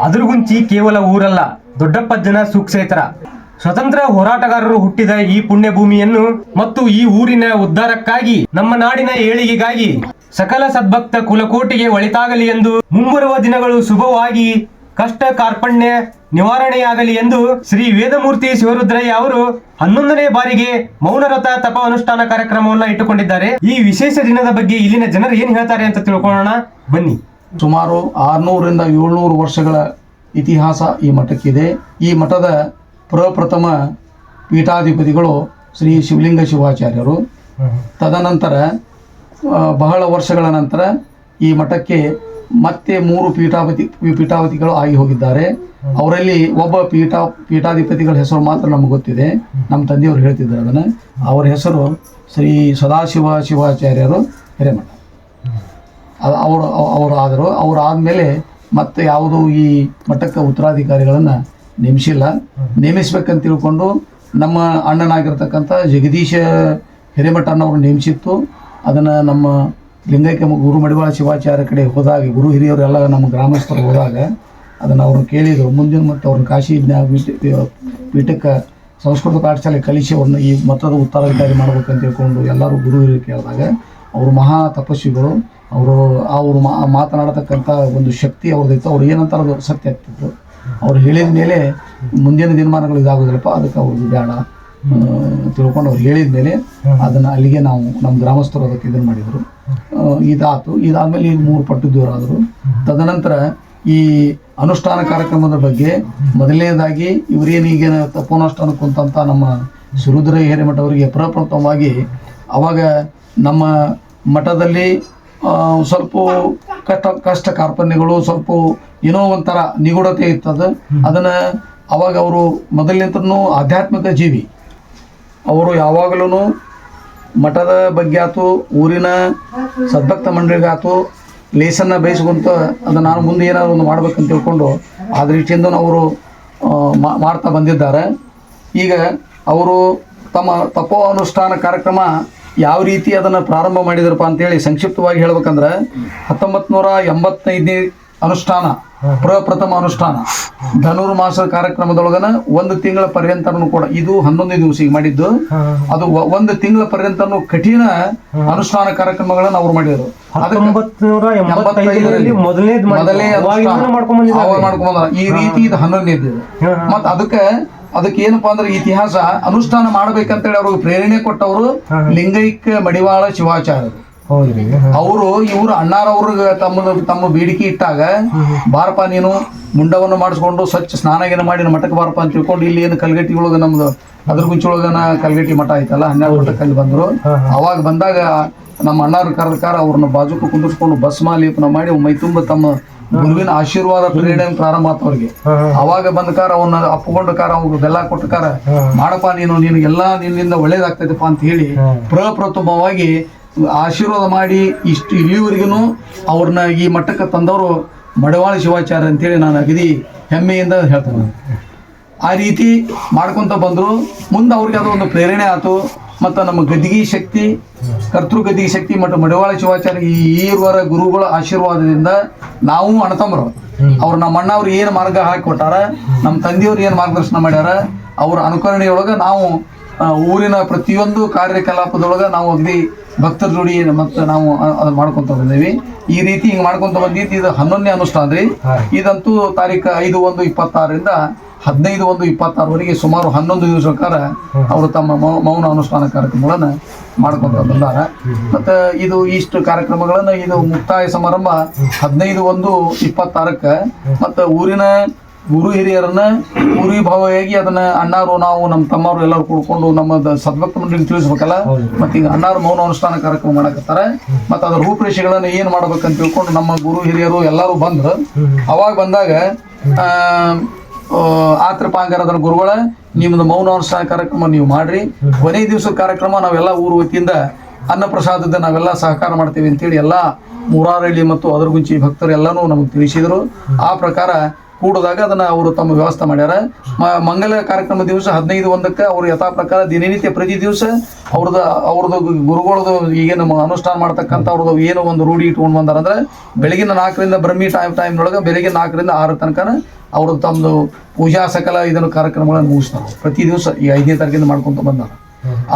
ಅದರಗುಂಚಿ ಕೇವಲ ಊರಲ್ಲ, ದೊಡ್ಡಪ್ಪಜ್ಜನ ಸುಕ್ಷೇತ್ರ. ಸ್ವತಂತ್ರ ಹೋರಾಟಗಾರರು ಹುಟ್ಟಿದ ಈ ಪುಣ್ಯ ಭೂಮಿಯನ್ನು ಮತ್ತು ಈ ಊರಿನ ಉದ್ಧಾರಕ್ಕಾಗಿ, ನಮ್ಮ ನಾಡಿನ ಏಳಿಗೆಗಾಗಿ ಸಕಲ ಸದ್ಭಕ್ತ ಕುಲಕೋಟಿಗೆ ಒಳಿತಾಗಲಿ ಎಂದು, ಮುಂಬರುವ ದಿನಗಳು ಶುಭವಾಗಿ ಕಷ್ಟ ಕಾರ್ಪಣ್ಯ ನಿವಾರಣೆಯಾಗಲಿ ಎಂದು ಶ್ರೀ ವೇದಮೂರ್ತಿ ಶಿವರುದ್ರಯ್ಯ ಅವರು 11ನೇ ಬಾರಿಗೆ ಮೌನವ್ರತ ತಪ ಅನುಷ್ಠಾನ ಕಾರ್ಯಕ್ರಮವನ್ನು ಇಟ್ಟುಕೊಂಡಿದ್ದಾರೆ. ಈ ವಿಶೇಷ ದಿನದ ಬಗ್ಗೆ ಇಲ್ಲಿನ ಜನರು ಏನ್ ಹೇಳ್ತಾರೆ ಅಂತ ತಿಳ್ಕೊಳ್ಳೋಣ ಬನ್ನಿ. ಸುಮಾರು 600ರಿಂದ 700 ವರ್ಷಗಳ ಇತಿಹಾಸ ಈ ಮಠಕ್ಕಿದೆ. ಈ ಮಠದ ಪ್ರಪ್ರಥಮ ಪೀಠಾಧಿಪತಿಗಳು ಶ್ರೀ ಶಿವಲಿಂಗ ಶಿವಾಚಾರ್ಯರು. ತದನಂತರ ಬಹಳ ವರ್ಷಗಳ ನಂತರ ಈ ಮಠಕ್ಕೆ ಮತ್ತೆ 3 ಪೀಠಾಧಿಪತಿಗಳು ಆಗಿ ಹೋಗಿದ್ದಾರೆ. ಅವರಲ್ಲಿ ಒಬ್ಬ ಪೀಠಾಧಿಪತಿಗಳ ಹೆಸರು ಮಾತ್ರ ನಮ್ಗೆ ಗೊತ್ತಿದೆ, ನಮ್ಮ ತಂದೆಯವರು ಹೇಳ್ತಿದ್ದಾರೆ ಅದನ್ನು. ಅವರ ಹೆಸರು ಶ್ರೀ ಸದಾಶಿವ ಶಿವಾಚಾರ್ಯರು ಹಿರೇಮಠ. ಅವರು ಆದಮೇಲೆ ಮತ್ತೆ ಯಾವುದೂ ಈ ಮಠಕ್ಕೆ ಉತ್ತರಾಧಿಕಾರಿಗಳನ್ನು ನೇಮಿಸಿಲ್ಲ. ನೇಮಿಸ್ಬೇಕಂತ ತಿಳ್ಕೊಂಡು ನಮ್ಮ ಅಣ್ಣನಾಗಿರ್ತಕ್ಕಂಥ ಜಗದೀಶ ಹಿರೇಮಠ ಅನ್ನೋರು ನೇಮಿಸಿತ್ತು. ಅದನ್ನು ನಮ್ಮ ಲಿಂಗೈಕ್ಯ ಗುರು ಮಡಿವಾಳ ಶಿವಾಚಾರ್ಯ ಕಡೆ ಹೋದಾಗ, ಗುರು ಹಿರಿಯವರೆಲ್ಲ ನಮ್ಮ ಗ್ರಾಮಸ್ಥರು ಹೋದಾಗ ಅದನ್ನು ಅವ್ರನ್ನ ಕೇಳಿದರು. ಮುಂದಿನ ಮತ್ತು ಅವ್ರನ್ನ ಕಾಶಿ ಪೀಠಕ್ಕೆ ಸಂಸ್ಕೃತ ಪಾಠಶಾಲೆ ಕಲಿಸಿ ಅವ್ರನ್ನ ಈ ಮಠದ ಉತ್ತರಾಧಿಕಾರಿ ಮಾಡ್ಬೇಕಂತ ತಿಳ್ಕೊಂಡು ಎಲ್ಲರೂ ಗುರು ಹಿರಿಯರು ಕೇಳಿದಾಗ, ಅವರು ಮಹಾ ತಪಸ್ವಿಗಳು, ಅವರು ಮಾತನಾಡತಕ್ಕಂಥ ಒಂದು ಶಕ್ತಿ ಅವ್ರದ್ದಿತ್ತು. ಅವ್ರು ಏನಂತಾರೆ ಅದು ಸತ್ಯ ಆಗ್ತಿತ್ತು. ಅವ್ರು ಹೇಳಿದ ಮೇಲೆ ಮುಂದಿನ ದಿನಮಾನಗಳು ಇದಾಗೋದಿಲ್ಲಪ್ಪ, ಅದಕ್ಕೆ ಅವ್ರದ್ದು ಬೇಡ ತಿಳ್ಕೊಂಡು ಅವ್ರು ಹೇಳಿದ ಮೇಲೆ ಅದನ್ನು ಅಲ್ಲಿಗೆ ನಾವು ನಮ್ಮ ಗ್ರಾಮಸ್ಥರು ಅದಕ್ಕೆ ಇದನ್ನು ಮಾಡಿದರು. ಇದಾದಮೇಲೆ ಈ 3 ಪಟ್ಟದವರಾದರು. ತದನಂತರ ಈ ಅನುಷ್ಠಾನ ಕಾರ್ಯಕ್ರಮದ ಬಗ್ಗೆ ಮೊದಲನೇದಾಗಿ ಇವರೇನೀಗೇನು ತಪೋನುಷ್ಠಾನಕ್ಕೆ ಕುಂತಂಥ ನಮ್ಮ ಶಿವರುದ್ರಯ್ಯ ಹಿರೇಮಠ ಅವರಿಗೆ ಪ್ರಪ್ರಥಮವಾಗಿ ಅವಾಗ ನಮ್ಮ ಮಠದಲ್ಲಿ ಸ್ವಲ್ಪ ಕಷ್ಟ ಕಾರ್ಪಣ್ಯಗಳು, ಸ್ವಲ್ಪ ಏನೋ ಒಂಥರ ನಿಗೂಢತೆ ಇರ್ತದೆ. ಅದನ್ನು ಅವಾಗ ಅವರು ಮೊದಲಿನಿಂದನೂ ಆಧ್ಯಾತ್ಮಿಕ ಜೀವಿ. ಅವರು ಯಾವಾಗಲೂ ಮಠದ ಬಗ್ಗೆ ಆಯ್ತು, ಊರಿನ ಸದ್ಭಕ್ತ ಮಂಡಳಿಗಾಯ್ತು ಲೇಸನ್ನು ಬಯಸ್ಕೊಂತ ಅದನ್ನು ನಾನು ಮುಂದೆ ಏನಾದ್ರು ಒಂದು ಮಾಡ್ಬೇಕಂತ ತಿಳ್ಕೊಂಡು ಆ ದೃಷ್ಟಿಯಿಂದ ಅವರು ಮಾಡ್ತಾ ಬಂದಿದ್ದಾರೆ. ಈಗ ಅವರು ತಮ್ಮ ತಪೋ ಅನುಷ್ಠಾನ ಕಾರ್ಯಕ್ರಮ ಯಾವ ರೀತಿ ಅದನ್ನು ಪ್ರಾರಂಭ ಮಾಡಿದ್ರಪ್ಪ ಅಂತೇಳಿ ಸಂಕ್ಷಿಪ್ತವಾಗಿ ಹೇಳ್ಬೇಕಂದ್ರೆ 1985ನೇ ಅನುಷ್ಠಾನ, ಪ್ರಪ್ರಥಮ ಅನುಷ್ಠಾನ ಧನುರ್ಮಾಸದ ಕಾರ್ಯಕ್ರಮದೊಳಗನ 1 ತಿಂಗಳ ಪರ್ಯಂತನೂ ಕೂಡ, ಇದು 11 ದಿವಸ ಈಗ ಮಾಡಿದ್ದು, ಅದು 1 ತಿಂಗಳ ಪರ್ಯಂತನೂ ಕಠಿಣ ಅನುಷ್ಠಾನ ಕಾರ್ಯಕ್ರಮಗಳನ್ನು ಅವ್ರು ಮಾಡಿದರು. 1985ರಲ್ಲಿ ಮೊದಲೇ ಮಾಡ್ಕೊಂಡ್ ಈ ರೀತಿ ಇದು 11ನೇದು. ಮತ್ತು ಅದಕ್ಕೆ ಏನಪ್ಪಾ ಅಂದ್ರೆ ಇತಿಹಾಸ ಅನುಷ್ಠಾನ ಮಾಡ್ಬೇಕಂತೇಳಿ ಅವ್ರಿಗೆ ಪ್ರೇರಣೆ ಕೊಟ್ಟವರು ಲಿಂಗೈಕ್ಯ ಮಡಿವಾಳ ಶಿವಾಚಾರ್ಯರು. ಇವರು ಅಣ್ಣಾರವ್ರಿಗೆ ತಮ್ಮ ಬೇಡಿಕೆ ಇಟ್ಟಾಗ, ಬಾರಪ್ಪ ನೀನು ಮುಂಡವನ್ನು ಮಾಡಿಸ್ಕೊಂಡು ಸ್ವಚ್ಛ ಸ್ನಾನಗೇನ ಮಾಡಿ ಮಠಕ್ಕೆ ಬಾರಪ್ಪ ಅಂತ ತಿಳ್ಕೊಂಡು ಇಲ್ಲಿ ಏನು ಕಲ್ಗಟ್ಟಿ ಒಳಗೆ ನಮ್ದು ಅದ್ರ ಗುಂಚೊಳಗನ ಕಲ್ಗಟ್ಟಿ ಮಠ ಐತಲ್ಲ, 12 ಮಠಕ್ಕಲ್ಲಿ ಬಂದರು. ಅವಾಗ ಬಂದಾಗ ನಮ್ಮ ಅಣ್ಣಾರ ಕರೆದಕಾರ ಅವ್ರನ್ನ ಬಾಜುಕು ಕುಂದಿಸ್ಕೊಂಡು ಭಸ್ಮ ಲೇಪನ ಮಾಡಿ ಮೈ ತುಂಬ ತಮ್ಮ ಗುರುವಿನ ಆಶೀರ್ವಾದ ಪ್ರೇರಣೆ ಪ್ರಾರಂಭ ಆತ ಅವ್ರಿಗೆ. ಅವಾಗ ಬಂದಕಾರ ಅವನ್ನ ಅಪ್ಪಗೊಂಡಕಾರ ಅವ್ರಿಗೆ ಬೆಲ್ಲ ಕೊಟ್ಟಕಾರ, ಮಾಡಪ್ಪ ನಿನಗೆಲ್ಲ ನಿನ್ನಿಂದ ಒಳ್ಳೇದಾಗ್ತೈತಪ್ಪ ಅಂತ ಹೇಳಿ ಪ್ರಪ್ರಥಮವಾಗಿ ಆಶೀರ್ವಾದ ಮಾಡಿ ಇಲ್ಲಿವರೆಗೂ ಅವ್ರನ್ನ ಈ ಮಟ್ಟಕ್ಕೆ ತಂದವರು ಮಡಿವಾಳ ಶಿವಾಚಾರ್ಯ ಅಂತೇಳಿ ನಾನು ಅಗದಿ ಹೆಮ್ಮೆಯಿಂದ ಹೇಳ್ತೇನೆ. ಆ ರೀತಿ ಮಾಡ್ಕೊತ ಬಂದರು. ಮುಂದೆ ಅವ್ರಿಗೆ ಅದು ಒಂದು ಪ್ರೇರಣೆ ಆಯ್ತು. ಮತ್ತು ನಮ್ಮ ಗದ್ದಿಗೆ ಶಕ್ತಿ, ಕರ್ತೃ ಗದ್ದಿಗೆ ಶಕ್ತಿ ಮತ್ತು ಮಡಿವಾಳ ಶಿವಾಚಾರ್ಯ ಈವರ ಗುರುಗಳ ಆಶೀರ್ವಾದದಿಂದ ನಾವು ಅಣ್ಣತಮ್ಮರು ನಮ್ಮ ಅಣ್ಣವ್ರು ಏನು ಮಾರ್ಗ ಹಾಕಿಕೊಟ್ಟಾರ, ನಮ್ಮ ತಂದೆಯವ್ರು ಏನು ಮಾರ್ಗದರ್ಶನ ಮಾಡ್ಯಾರ, ಅವ್ರ ಅನುಕರಣೆಯೊಳಗೆ ನಾವು ಊರಿನ ಪ್ರತಿಯೊಂದು ಕಾರ್ಯಕಲಾಪದೊಳಗೆ ನಾವು ಅಗದಿ ಭಕ್ತರ ಜೋಡಿ ಮತ್ತು ನಾವು ಅದನ್ನ ಮಾಡ್ಕೊತ ಬಂದೀವಿ. ಈ ರೀತಿ ಹಿಂಗೆ ಮಾಡ್ಕೊತ ಬಂದಿದ್ದು ಇದು 11ನೇ ಅನುಷ್ಠಾನ ರೀ. ಇದಂತೂ ತಾರೀಕು 5/1/26ರಿಂದ 15/1/26ವರೆಗೆ ಸುಮಾರು 11 ದಿವಸಕ್ಕಾರ ಅವರು ತಮ್ಮ ಮೌನ ಅನುಷ್ಠಾನ ಕಾರ್ಯಕ್ರಮಗಳನ್ನು ಮಾಡ್ಕೊತ ಬಂದಾರೆ. ಮತ್ತು ಇದು ಇಷ್ಟು ಕಾರ್ಯಕ್ರಮಗಳನ್ನು ಇದು ಮುಕ್ತಾಯ ಸಮಾರಂಭ 15/1/26ಕ್ಕೆ ಮತ್ತು ಊರಿನ ಗುರು ಹಿರಿಯರನ್ನ ಭಾವವಾಗಿ ಅದನ್ನ ಅಣ್ಣಾರು ನಾವು ನಮ್ಮ ತಮ್ಮವರು ಎಲ್ಲರೂ ಕೂಡ್ಕೊಂಡು ನಮ್ಮ ಸದ್ಭಕ್ತ ಮಂಡಳಿಗೆ ತಿಳಿಸ್ಬೇಕಲ್ಲ. ಮತ್ತು ಈಗ ಅಣ್ಣಾರು ಮೌನ ಅನುಷ್ಠಾನ ಕಾರ್ಯಕ್ರಮ ಮಾಡಕತ್ತಾರೆ. ಮತ್ತು ಅದರ ರೂಪರೇಷೆಗಳನ್ನು ಏನು ಮಾಡ್ಬೇಕಂತ ತಿಳ್ಕೊಂಡು ನಮ್ಮ ಗುರು ಹಿರಿಯರು ಎಲ್ಲರೂ ಬಂದ್ರು. ಅವಾಗ ಬಂದಾಗ ಆತ್ರಪಾಂಗಾರ ಅದರ ಗುರುಗಳ ನಿಮ್ಮದು ಮೌನ ಅನುಷ್ಠಾನ ಕಾರ್ಯಕ್ರಮ ನೀವು ಮಾಡ್ರಿ, ಕೊನೆ ದಿವಸದ ಕಾರ್ಯಕ್ರಮ ನಾವೆಲ್ಲ ಊರು ವತಿಯಿಂದ ಅನ್ನಪ್ರಸಾದದ ನಾವೆಲ್ಲ ಸಹಕಾರ ಮಾಡ್ತೀವಿ ಅಂತೇಳಿ ಎಲ್ಲ ಮೂರಾರಳ್ಳಿ ಮತ್ತು ಅದರಗುಂಚಿ ಭಕ್ತರು ಎಲ್ಲನೂ ನಮಗೆ ತಿಳಿಸಿದರು. ಆ ಪ್ರಕಾರ ಕೂಡಿದಾಗ ಅದನ್ನ ಅವರು ತಮ್ಮ ವ್ಯವಸ್ಥೆ ಮಾಡ್ಯಾರ. ಮಂಗಲ ಕಾರ್ಯಕ್ರಮ ದಿವಸ 15:01 ಅವರು ಯಥಾ ಪ್ರಕಾರ ದಿನನಿತ್ಯ ಪ್ರತಿ ದಿವಸ ಅವ್ರದ್ದು ಗುರುಗಳದು ಈಗೇನು ಅನುಷ್ಠಾನ ಮಾಡ್ತಕ್ಕಂಥ ಅವ್ರದ್ದು ಏನು ಒಂದು ರೂಢಿ ಇಟ್ಕೊಂಡು ಬಂದಾರ ಅಂದ್ರೆ ಬೆಳಗಿನ 4ರಿಂದ ಬ್ರಹ್ಮಿ ಟೈಮ್ನೊಳಗೆ ಬೆಳಗ್ಗೆ 4ರಿಂದ 6 ತನಕ ಅವ್ರದ್ದು ತಮ್ಮದು ಪೂಜಾ ಸಕಲ ಇದನ್ನು ಕಾರ್ಯಕ್ರಮಗಳನ್ನು ಮುಗಿಸ್ತಾರೆ. ಪ್ರತಿ ದಿವಸ ಈ 5ನೇ ತಾರೀಕಿಂದ ಮಾಡ್ಕೊಂತ ಬಂದಾರ.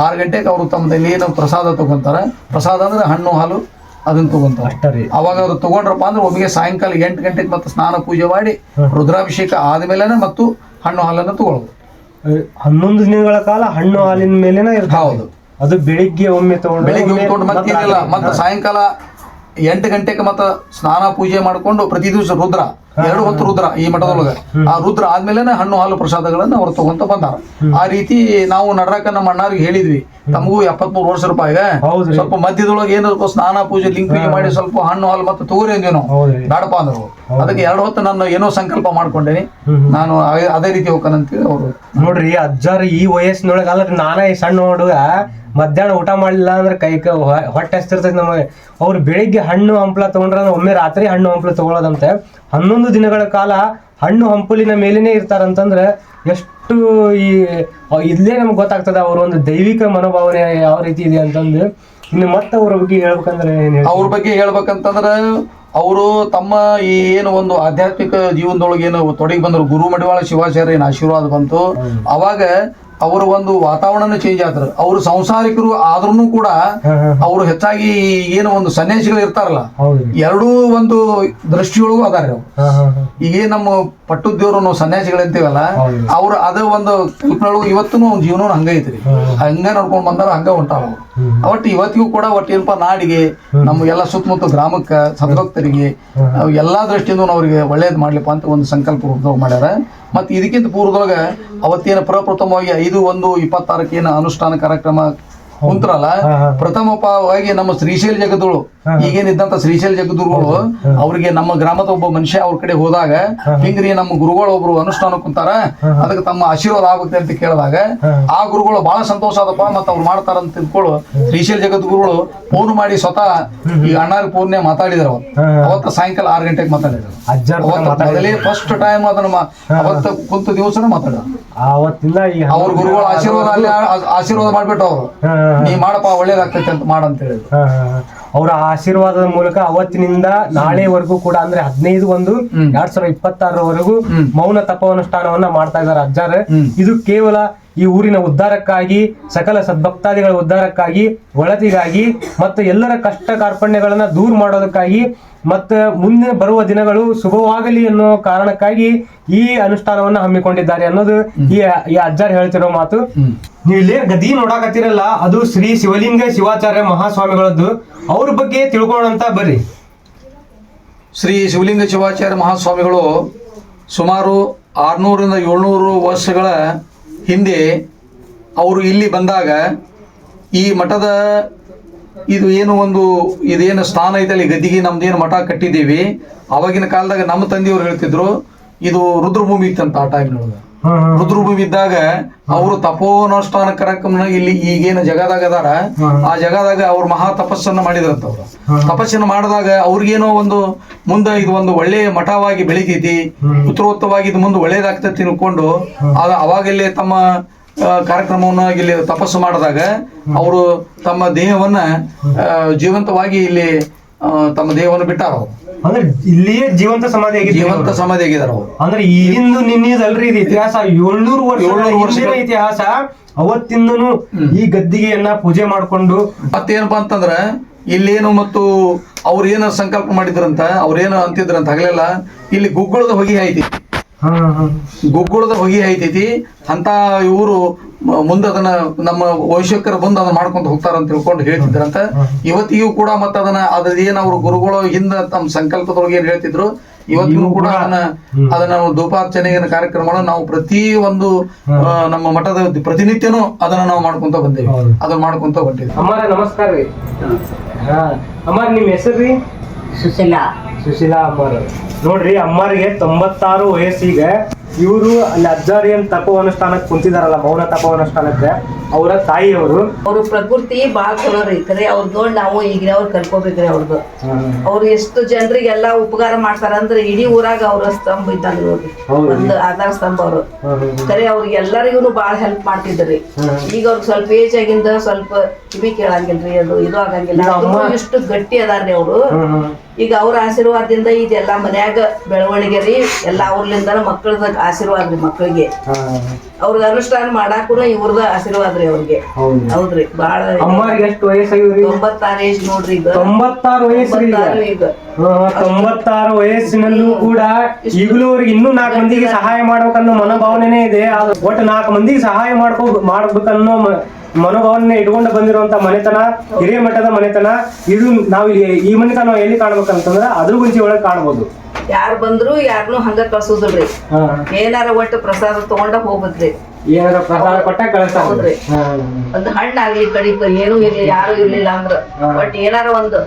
6 ಗಂಟೆಗೆ ಅವರು ತಮ್ಮದಲ್ಲಿ ಏನು ಪ್ರಸಾದ ತಗೊಂತಾರೆ. ಪ್ರಸಾದ ಅಂದ್ರೆ ಹಣ್ಣು ಹಾಲು ಅದನ್ನ ತಗೊಂತಾರೆ. ಅವಾಗ ಅವ್ರು ತಗೊಂಡ್ರಪ್ಪ ಅಂದ್ರೆ ಒಮ್ಮೆಗೆ ಸಾಯಂಕಾಲ 8 ಗಂಟೆಗೆ ಮತ್ತೆ ಸ್ನಾನ ಪೂಜೆ ಮಾಡಿ ರುದ್ರಾಭಿಷೇಕ ಆದ್ಮೇಲೆ ಮತ್ತು ಹಣ್ಣು ಹಾಲನ್ನು ತಗೊಳ್ಳೋದು. 11 ದಿನಗಳ ಕಾಲ ಹಣ್ಣು ಹಾಲಿನ ಮೇಲೆನೇ ಇರ್ತದೆ. ಹೌದು, ಅದು ಬೆಳಿಗ್ಗೆ ಒಮ್ಮೆ ತಗೊಂಡು ಮತ್ತೇನಿಲ್ಲ. ಮತ್ತೆ ಸಾಯಂಕಾಲ 8 ಗಂಟೆಗೆ ಮತ್ತೆ ಸ್ನಾನ ಪೂಜೆ ಮಾಡ್ಕೊಂಡು ಪ್ರತಿ ದಿವಸ ರುದ್ರ 2 ಹೊತ್ತು ರುದ್ರ ಈ ಮಠದೊಳಗೆ. ಆ ರುದ್ರ ಆದ್ಮೇಲೆ ಹಣ್ಣು ಹಾಲು ಪ್ರಸಾದಗಳನ್ನ ಅವ್ರು ತಗೊಂತ ಬಂದಾರ. ಆ ರೀತಿ ನಾವು ನಡ್ರಾಕ ನಮ್ಮ ಅಣ್ಣಾರಿಗೆ ಹೇಳಿದ್ವಿ, ತಮಗೂ 73 ವರ್ಷ ರೂಪಾಯಿಗೆ ಸ್ವಲ್ಪ ಮಧ್ಯದೊಳಗೆ ಏನು ಸ್ನಾನ ಪೂಜೆ ಲಿಂಕ್ ಪೂಜೆ ಮಾಡಿ ಸ್ವಲ್ಪ ಹಣ್ಣು ಹಾಲು ಮತ್ತೆ ತಗೋರಿ ಅಂದ್ವಿ ನಾವು. ಬೇಡಪ್ಪ ಅಂದ್ರು. ಅದಕ್ಕೆ 2 ಹೊತ್ತು ನಾನು ಏನೋ ಸಂಕಲ್ಪ ಮಾಡ್ಕೊಂಡೇನಿ, ನಾನು ಅದೇ ರೀತಿ ಹೋಗ್ಕಂತೇಳಿ ಅವರು. ನೋಡ್ರಿ ಅಜ್ಜಾರು ಈ ವಯಸ್ಸಿನೊಳಗೆ ಅಲ್ಲ, ನಾನೇ ಸಣ್ಣ ಹುಡುಗ ಮಧ್ಯಾಹ್ನ ಊಟ ಮಾಡಲಿಲ್ಲ ಅಂದ್ರೆ ಹೊಟ್ಟೆ ಹಸ್ತಿರ್ತೈತಿ ನಮಗೆ. ಅವ್ರು ಬೆಳಿಗ್ಗೆ ಹಣ್ಣು ಹಂಪಲ ತಗೊಂಡ್ರ ಒಮ್ಮೆ ರಾತ್ರಿ ಹಣ್ಣು ಹಂಪಲು ತಗೊಳ್ಳೋದಂತೆ. 11 ದಿನಗಳ ಕಾಲ ಹಣ್ಣು ಹಂಪಲಿನ ಮೇಲೇನೆ ಇರ್ತಾರಂತಂದ್ರೆ ಎಷ್ಟು ಇಲ್ಲೇ ನಮ್ಗೆ ಗೊತ್ತಾಗ್ತದೆ ಅವ್ರ ಒಂದು ದೈವಿಕ ಮನೋಭಾವನೆ ಯಾವ ರೀತಿ ಇದೆ ಅಂತಂದು. ಇನ್ನು ಮತ್ತೆ ಅವ್ರ ಬಗ್ಗೆ ಹೇಳ್ಬೇಕಂದ್ರೆ ಅವ್ರ ಬಗ್ಗೆ ಹೇಳ್ಬೇಕಂತಂದ್ರೆ ಅವರು ತಮ್ಮ ಈ ಏನು ಒಂದು ಆಧ್ಯಾತ್ಮಿಕ ಜೀವನದೊಳಗೆ ಏನು ತೊಡಗಿ ಬಂದರು. ಗುರು ಮಡಿವಾಳ ಶಿವಾಚಾರ್ಯ ಏನು ಆಶೀರ್ವಾದ ಬಂತು, ಅವಾಗ ಅವರ ಒಂದು ವಾತಾವರಣ ಚೇಂಜ್ ಆದ್ರು. ಅವರು ಸಂಸಾರಿಕರು ಆದ್ರೂ ಕೂಡ ಅವರು ಹೆಚ್ಚಾಗಿ ಏನು ಒಂದು ಸನ್ಯಾಸಿಗಳು ಇರ್ತಾರಲ್ಲ, ಎರಡೂ ಒಂದು ದೃಷ್ಟಿಯೊಳಗೂ ಅದಾರ. ಈಗ ನಮ್ಮ ಪಟ್ಟುದೇವ್ರು ನಾವು ಸನ್ಯಾಸಿಗಳು ಅಂತೀವಲ್ಲ, ಅವ್ರು ಅದ ಒಂದು ಕಲ್ಪನೆಯೊಳಗೂ ಇವತ್ತು ಜೀವನ ಹಂಗ ಐತ್ರಿ. ಹಂಗ ನೋಡ್ಕೊಂಡ್ ಬಂದಾರ, ಹಂಗ ಹೊಂಟಾರ. ಒಟ್ಟು ಇವತ್ತಿಗೂ ಕೂಡ ಒಟ್ಟು ಏನಪ್ಪ ನಾಡಿಗೆ ನಮ್ಗೆಲ್ಲ ಸುತ್ತಮುತ್ತ ಗ್ರಾಮಕ್ಕೆ ಸದ್ಭಕ್ತರಿಗೆ ಎಲ್ಲಾ ದೃಷ್ಟಿಯಿಂದ ಅವ್ರಿಗೆ ಒಳ್ಳೇದ್ ಮಾಡ್ಲಿಪ್ಪ ಅಂತ ಒಂದು ಸಂಕಲ್ಪ ರೂಪದೊಳಗೆ ಮಾಡ್ಯಾರ. ಮತ್ತೆ ಇದಕ್ಕಿಂತ ಪೂರ್ವದೊಳಗೆ ಅವತ್ತೇನು ಪ್ರಪ್ರಥಮವಾಗಿ 5/1/26 ಏನು ಅನುಷ್ಠಾನ ಕಾರ್ಯಕ್ರಮ ಕುಂತ್ರಲ್ಲ, ಪ್ರಥಮವಾಗಿ ನಮ್ಮ ಶ್ರೀಶೈಲ ಜಗದ್ಗುರು ಈಗೇನಿದ್ದಂತ ಶ್ರೀಶೈಲ ಜಗದ್ಗುರುಗಳು ಅವ್ರಿಗೆ ನಮ್ಮ ಗ್ರಾಮದ ಒಬ್ಬ ಮನುಷ್ಯ ಅವ್ರ ಕಡೆ ಹೋದಾಗ, ಹಿಂಗ್ರಿ ನಮ್ಮ ಗುರುಗಳು ಒಬ್ರು ಅನುಷ್ಠಾನ ಕುಂತಾರ, ಅದಕ್ಕೆ ತಮ್ಮ ಆಶೀರ್ವಾದ ಆಗುತ್ತೆ ಅಂತ ಕೇಳಿದಾಗ ಆ ಗುರುಗಳು ಬಹಳ ಸಂತೋಷ ಆದಪ್ಪ, ಮತ್ತೆ ಅವ್ರು ಮಾಡ್ತಾರ ಅಂತ ತಿಳ್ಕೊಳ್ಳು ಶ್ರೀಶೈಲ ಜಗದ್ಗುರುಗಳು ಫೋನ್ ಮಾಡಿ ಸ್ವತಃ ಈ ಅಣ್ಣಾರ್ ಫೋನ್ನೇ ಮಾತಾಡಿದ್ರು. ಅವತ್ತ ಸಾಯಂಕಾಲ 6 ಗಂಟೆಗೆ ಮಾತಾಡಿದ್ರು. ಮೊದಲೇ ಫಸ್ಟ್ ಟೈಮ್ ಅದನ್ನ ಅವತ್ತ ಕುಂತ ದಿವಸನೇ ಮಾತಾಡಿದ್ರು. ಅವ್ರ ಗುರುಗಳ ಆಶೀರ್ವಾದ ಅಲ್ಲಿ ಆಶೀರ್ವಾದ ಮಾಡ್ಬಿಟ್ಟು ಅವ್ರು ನೀ ಮಾಡಪ್ಪ ಒಳ್ಳೇದಾಗ್ತೈತೆ ಅಂತ ಮಾಡಂತ ಹೇಳಿದ್ರು. ಅವರ ಆಶೀರ್ವಾದದ ಮೂಲಕ ಅವತ್ತಿನಿಂದ ನಾಳೆವರೆಗೂ ಕೂಡ ಅಂದ್ರೆ 15/1/2026 ಮೌನ ತಪೋನುಷ್ಠಾನವನ್ನ ಮಾಡ್ತಾ ಇದ್ದಾರೆ ಅಜ್ಜಾರ. ಇದು ಕೇವಲ ಈ ಊರಿನ ಉದ್ಧಾರಕ್ಕಾಗಿ, ಸಕಲ ಸದ್ಭಕ್ತಾದಿಗಳ ಉದ್ಧಾರಕ್ಕಾಗಿ, ಒಳತಿಗಾಗಿ ಮತ್ತು ಎಲ್ಲರ ಕಷ್ಟ ಕಾರ್ಪಣ್ಯಗಳನ್ನ ದೂರ ಮಾಡೋದಕ್ಕಾಗಿ ಮತ್ತು ಮುಂದೆ ಬರುವ ದಿನಗಳು ಶುಭವಾಗಲಿ ಅನ್ನೋ ಕಾರಣಕ್ಕಾಗಿ ಈ ಅನುಷ್ಠಾನವನ್ನ ಹಮ್ಮಿಕೊಂಡಿದ್ದಾರೆ ಅನ್ನೋದು ಈ ಅಜ್ಜಾರ್ ಹೇಳ್ತಿರೋ ಮಾತು. ನೀವು ಇಲ್ಲೇ ಗದಿ ನೋಡಾಕತ್ತಿರಲ್ಲ, ಅದು ಶ್ರೀ ಶಿವಲಿಂಗ ಶಿವಾಚಾರ್ಯ ಮಹಾಸ್ವಾಮಿಗಳದ್ದು. ಅವ್ರ ಬಗ್ಗೆ ತಿಳ್ಕೊಳ್ಳೋಣ ಬರ್ರಿ. ಶ್ರೀ ಶಿವಲಿಂಗ ಶಿವಾಚಾರ್ಯ ಮಹಾಸ್ವಾಮಿಗಳು ಸುಮಾರು 600ರಿಂದ 700 ವರ್ಷಗಳ ಹಿಂದೆ ಅವರು ಇಲ್ಲಿ ಬಂದಾಗ ಈ ಮಠದ ಇದು ಏನು ಒಂದು ಇದೇನು ಸ್ಥಾನ ಐತಲ್ಲಿ ಗದ್ದಿಗೆ ನಮ್ದೇನು ಮಠ ಕಟ್ಟಿದ್ದೀವಿ, ಅವಾಗಿನ ಕಾಲದಾಗ ನಮ್ಮ ತಂದೆಯವ್ರು ಹೇಳ್ತಿದ್ರು ಇದು ರುದ್ರಭೂಮಿ ಇತ್ತಂತ. ಆ ಟೈಮ್ನೊಳಗೆ ರುದ್ರಭೂಮಿ ಇದ್ದಾಗ ಅವರು ತಪೋನುಷ್ಠಾನ ಕಾರ್ಯಕ್ರಮ ಇಲ್ಲಿ ಈಗೇನು ಜಗದಾಗ ಅದಾರ ಆ ಜಗದಾಗ ಅವ್ರು ಮಹಾ ತಪಸ್ಸನ್ನ ಮಾಡಿದ್ರಂತ. ಅವ್ರು ತಪಸ್ಸನ್ನು ಮಾಡಿದಾಗ ಅವ್ರಿಗೇನೋ ಒಂದು ಮುಂದೆ ಇದು ಒಂದು ಒಳ್ಳೆಯ ಮಠವಾಗಿ ಬೆಳಿತೈತಿ, ಉತ್ತರೋತ್ತವಾಗಿ ಇದು ಮುಂದೆ ಒಳ್ಳೇದಾಗ್ತೈತಿ ತಿಳ್ಕೊಂಡು ಅವಾಗಲೇ ತಮ್ಮ ಕಾರ್ಯಕ್ರಮವನ್ನ ಇಲ್ಲಿ ತಪಸ್ಸು ಮಾಡಿದಾಗ ಅವರು ತಮ್ಮ ದೇಹವನ್ನ ಜೀವಂತವಾಗಿ ಇಲ್ಲಿ ತಮ್ಮ ದೇಹವನ್ನು ಬಿಟ್ಟಾರ. ಅಂದ್ರೆ ಇಲ್ಲಿಯೇ ಜೀವಂತ ಸಮಾಧಿ ಆಗಿದ್ದಾರೆ ಅವರು. ಅಂದ್ರೆ ಈಗಿಂದು ನಿನ್ನಿದಲ್ರಿ ಇದು ಇತಿಹಾಸ 700 ವರ್ಷಗಳ ಇತಿಹಾಸ. ಅವತ್ತಿಂದನು ಈ ಗದ್ದಿಗೆಯನ್ನ ಪೂಜೆ ಮಾಡ್ಕೊಂಡು ಮತ್ತೇನಪ್ಪಾ ಅಂತಂದ್ರ ಇಲ್ಲೇನು ಮತ್ತು ಅವ್ರು ಏನ ಸಂಕಲ್ಪ ಮಾಡಿದ್ರಂತ, ಅವ್ರೇನು ಅಂತಿದ್ರಂತ ಹಗಲೆಲ್ಲ ಇಲ್ಲಿ ಗುಗ್ಗುಳದ ಹೊಗೆ ಐತೈತಿ ಅಂತ ಇವರು ಮುಂದೆ ಅದನ್ನ ನಮ್ಮ ವೈಶ್ಯಕರ ಬಂದು ಅದನ್ನ ಮಾಡ್ಕೊಂತ ಹೋಗ್ತಾರ ಅಂತ ತಿಳ್ಕೊಂಡು ಹೇಳ್ತಿದ್ರಂತ. ಇವತ್ತಿಗೂ ಕೂಡ ಮತ್ತೆ ಅದೇನ್ ಅವ್ರ ಗುರುಗಳು ಹಿಂದ ತಮ್ಮ ಸಂಕಲ್ಪದೊಳಗೆ ಏನ್ ಹೇಳ್ತಿದ್ರು, ಇವತ್ತಿಗೂ ಕೂಡ ಅದನ್ನ ಧೂಪಾರ್ಚನೆಯ ಕಾರ್ಯಕ್ರಮಗಳನ್ನ ನಾವು ಪ್ರತಿ ಒಂದು ನಮ್ಮ ಮಠದ ಪ್ರತಿನಿತ್ಯನೂ ಅದನ್ನ ನಾವು ಮಾಡ್ಕೊಂತ ಬಂದೇವಿ, ಅದನ್ನ ಮಾಡ್ಕೊಂತ ಹೊಂಟಿದ್ವಿ. ಅಮ್ಮಾರ ನಮಸ್ಕಾರ ರೀ. ಅಮ್ಮಾರ ನಿಮ್ ಹೆಸರು? ಸುಶೀಲಾ ಅಮ್ಮಾರ. ನೋಡ್ರಿ ಅಮ್ಮಾರಿಗೆ 96 ವಯಸ್ಸಿಗೆ ಇವರು ಅಲ್ಲಿ ಅಜ್ಜಾರಿಯನ್ ತಪೋನುಷ್ಠಾನಕ್ಕೆ ಕುಂತಿದಾರಲ್ಲ, ಮೌನ ತಪೋನುಷ್ಠಾನಕ್ಕೆ, ಅವರ ತಾಯಿಯವರು. ಅವ್ರ ಪ್ರಕೃತಿ ಬಾಳ ಚಲೋ ರೀ. ಖರೆ ಅವ್ರ ನೋಡಿ ನಾವು ಈಗಿನವ್ರು ಕಲ್ಕೋಬೇಕ್ರಿ. ಅವ್ರದ್ದು ಅವ್ರು ಎಷ್ಟು ಜನರಿಗೆಲ್ಲಾ ಉಪಕಾರ ಮಾಡ್ತಾರ ಅಂದ್ರೆ ಇಡೀ ಊರಾಗ ಅವ್ರ ಸ್ತಂಭ ಇದ್ದಂಗ ನೋಡ್ರಿ, ಒಂದು ಆಧಾರ ಸ್ತಂಭ ಅವರು. ಖರೆ ಅವ್ರಿಗೆ ಎಲ್ಲರಿಗೂ ಬಾಳ ಹೆಲ್ಪ್ ಮಾಡ್ತಿದ್ರಿ. ಈಗ ಅವ್ರಿಗೆ ಸ್ವಲ್ಪ ಏಜ್ ಆಗಿಂದ ಸ್ವಲ್ಪ ಕಿವಿ ಕೇಳಂಗಿಲ್ರಿ, ಅದು ಇದು ಆಗಂಗಿಲ್ಲ. ಇಷ್ಟು ಗಟ್ಟಿ ಅದಾರ್ರಿ ಅವರು. ಈಗ ಅವ್ರ ಆಶೀರ್ವಾದದಿಂದ ಇದೆಲ್ಲ ಮನ್ಯಾಗ ಬೆಳವಣಿಗೆ ರೀ. ಎಲ್ಲ ಅವ್ರಲಿಂದ ಮಕ್ಕಳದ ಆಶೀರ್ವಾದ ರೀ. ಮಕ್ಕಳಿಗೆ ಅವ್ರಿಗೆ ಅನುಷ್ಠಾನ ಮಾಡಾಕು ಇವ್ರದ ಆಶೀರ್ವಾದ ರೀ ಅವ್ರಿಗೆ. ಹೌದ್ರಿ. ಬಾಳ ಎಷ್ಟು ವಯಸ್ಸಾಗಿವ್ರಿ? 96 ಏಜ್ ನೋಡ್ರಿ. ಈಗ 96 ವಯಸ್ಸು. ಈಗ 96 ವಯಸ್ಸಿನಲ್ಲೂ ಕೂಡ ಈಗಲೂ ಅವ್ರಿಗೆ ಇನ್ನೂ 4 ಮಂದಿಗೆ ಸಹಾಯ ಮಾಡ್ಬೇಕನ್ನೋ ಮನೋಭಾವನೆ ಇದೆ. ಒಟ್ಟು 4 ಮಂದಿಗೆ ಸಹಾಯ ಮಾಡ್ಬೇಕನ್ನೋ ಮನೋಭಾವನೆ ಇಟ್ಕೊಂಡು ಬಂದಿರುವಂತ ಮನೆತನ, ಹಿರಿಯ ಮಟ್ಟದ ಮನೆತನ ಇದು. ನಾವು ಈ ಮನೆತನ ನಾವು ಎಲ್ಲಿ ಕಾಣ್ಬೇಕಂತಂದ್ರ ಅದ್ರ ಗುಂಚಿ ಒಳಗೆ ಕಾಣ್ಬೋದು. ಯಾರು ಬಂದ್ರು ಯಾರನ್ನೂ ಹಂಗ ಕಳ್ಸೋದಿಲ್ರಿ. ಏನಾರ ಒಟ್ಟು ಪ್ರಸಾದ ತಗೊಂಡ ಹೋಗ್ಬೇಕ್ರಿ. ಏನಾರ ಪ್ರಸಾದ ಕೊಟ್ಟ ಕಳಿಸ್ತಾರ್ರಿ. ಒಂದು ಹಣ್ಣಾಗ್ಲಿ ಕಡಿಕ ಏನೂ ಇರ್ಲಿ, ಯಾರು ಇರ್ಲಿಲ್ಲ ಅಂದ್ರ ಒಟ್ಟು ಏನಾರ ಒಂದು